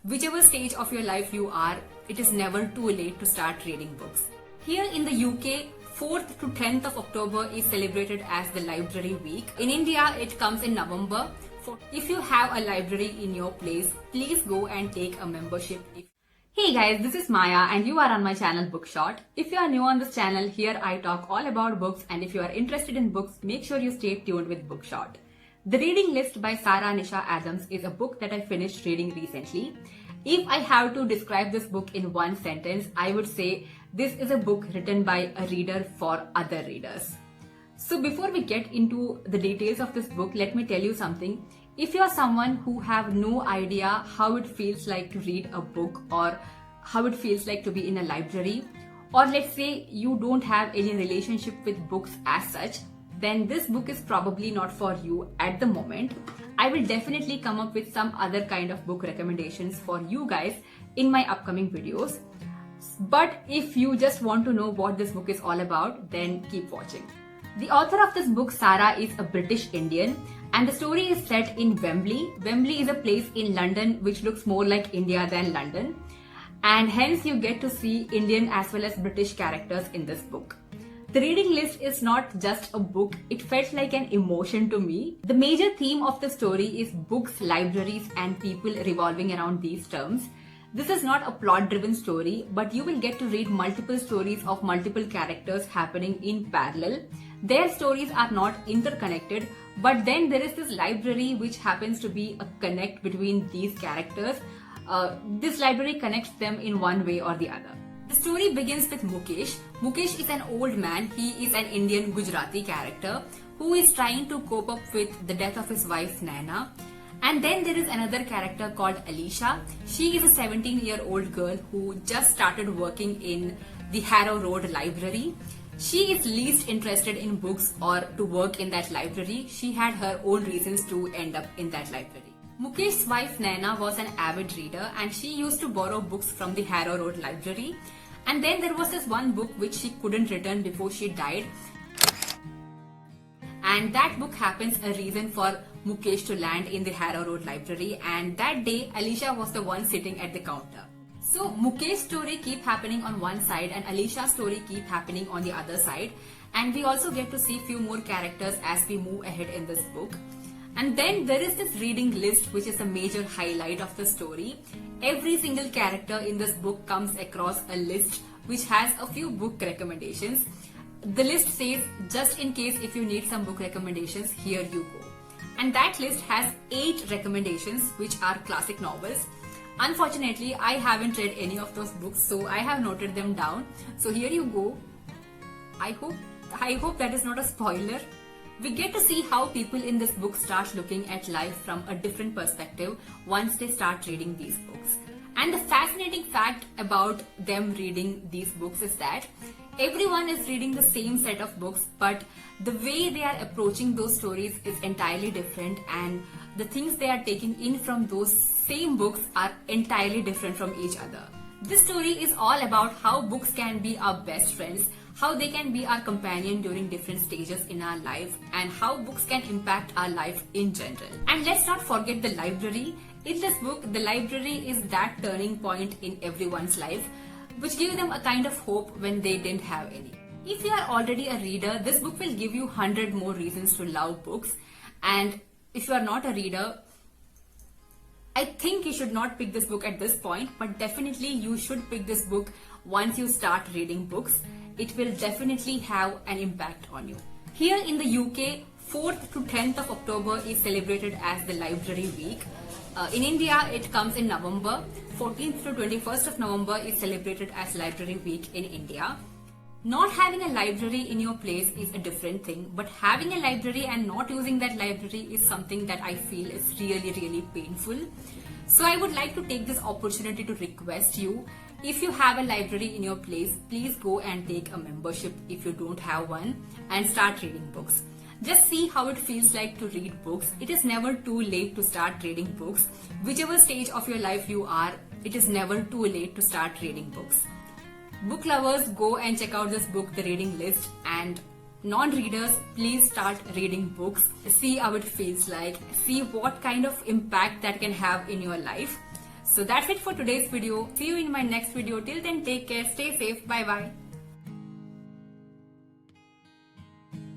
Whichever stage of your life you are, it is never too late to start reading books. Here in the UK, 4th to 10th of October is celebrated as the Library Week. In India, it comes in November. If you have a library in your place, please go and take a membership. Hey guys, this is Maya and you are on my channel Bookshot. If you are new on this channel, here I talk all about books, and if you are interested in books, make sure you stay tuned with Bookshot. The Reading List by Sarah Nisha Adams is a book that I finished reading recently. If I have to describe this book in one sentence, I would say this is a book written by a reader for other readers. So before we get into the details of this book, let me tell you something. If you are someone who have no idea how it feels like to read a book or how it feels like to be in a library, or let's say you don't have any relationship with books as such, then this book is probably not for you at the moment. I will definitely come up with some other kind of book recommendations for you guys in my upcoming videos. But if you just want to know what this book is all about, then keep watching. The author of this book, Sarah, is a British Indian, and the story is set in Wembley. Wembley is a place in London which looks more like India than London, and hence you get to see Indian as well as British characters in this book. The Reading List is not just a book, it felt like an emotion to me. The major theme of the story is books, libraries, and people revolving around these terms. This is not a plot-driven story, but you will get to read multiple stories of multiple characters happening in parallel. Their stories are not interconnected, but then there is this library which happens to be a connect between these characters. This library connects them in one way or the other. The story begins with Mukesh. Mukesh is an old man. He is an Indian Gujarati character who is trying to cope up with the death of his wife Naina. And then there is another character called Alisha. She is a 17-year-old girl who just started working in the Harrow Road Library. She is least interested in books or to work in that library. She had her own reasons to end up in that library. Mukesh's wife Naina was an avid reader, and she used to borrow books from the Harrow Road Library. And then there was this one book which she couldn't return before she died. And that book happens a reason for Mukesh to land in the Harrow Road Library, and that day Alisha was the one sitting at the counter. So Mukesh's story keep happening on one side and Alisha's story keep happening on the other side, and we also get to see few more characters as we move ahead in this book. And then there is this reading list which is a major highlight of the story. Every single character in this book comes across a list which has a few book recommendations. The list says, just in case if you need some book recommendations, here you go. And that list has 8 recommendations which are classic novels. Unfortunately, I haven't read any of those books, so I have noted them down. So here you go. I hope that is not a spoiler. We get to see how people in this book start looking at life from a different perspective once they start reading these books. And the fascinating fact about them reading these books is that everyone is reading the same set of books, but the way they are approaching those stories is entirely different, and the things they are taking in from those same books are entirely different from each other. This story is all about how books can be our best friends, how they can be our companion during different stages in our life, and how books can impact our life in general. And let's not forget the library. In this book, the library is that turning point in everyone's life, which gives them a kind of hope when they didn't have any. If you are already a reader, this book will give you 100 more reasons to love books. And if you are not a reader, I think you should not pick this book at this point, but definitely you should pick this book once you start reading books. It will definitely have an impact on you. Here in the UK, 4th to 10th of October is celebrated as the Library Week. In India, it comes in November. 14th to 21st of November is celebrated as Library Week in India. Not having a library in your place is a different thing, but having a library and not using that library is something that I feel is really, really painful. So I would like to take this opportunity to request you, if you have a library in your place, please go and take a membership if you don't have one and start reading books. Just see how it feels like to read books. It is never too late to start reading books. Whichever stage of your life you are, it is never too late to start reading books. Book lovers, go and check out this book, The Reading List, and non-readers, please start reading books. See how it feels like. See what kind of impact that can have in your life. So that's it for today's video. See you in my next video. Till then, take care, stay safe. Bye bye.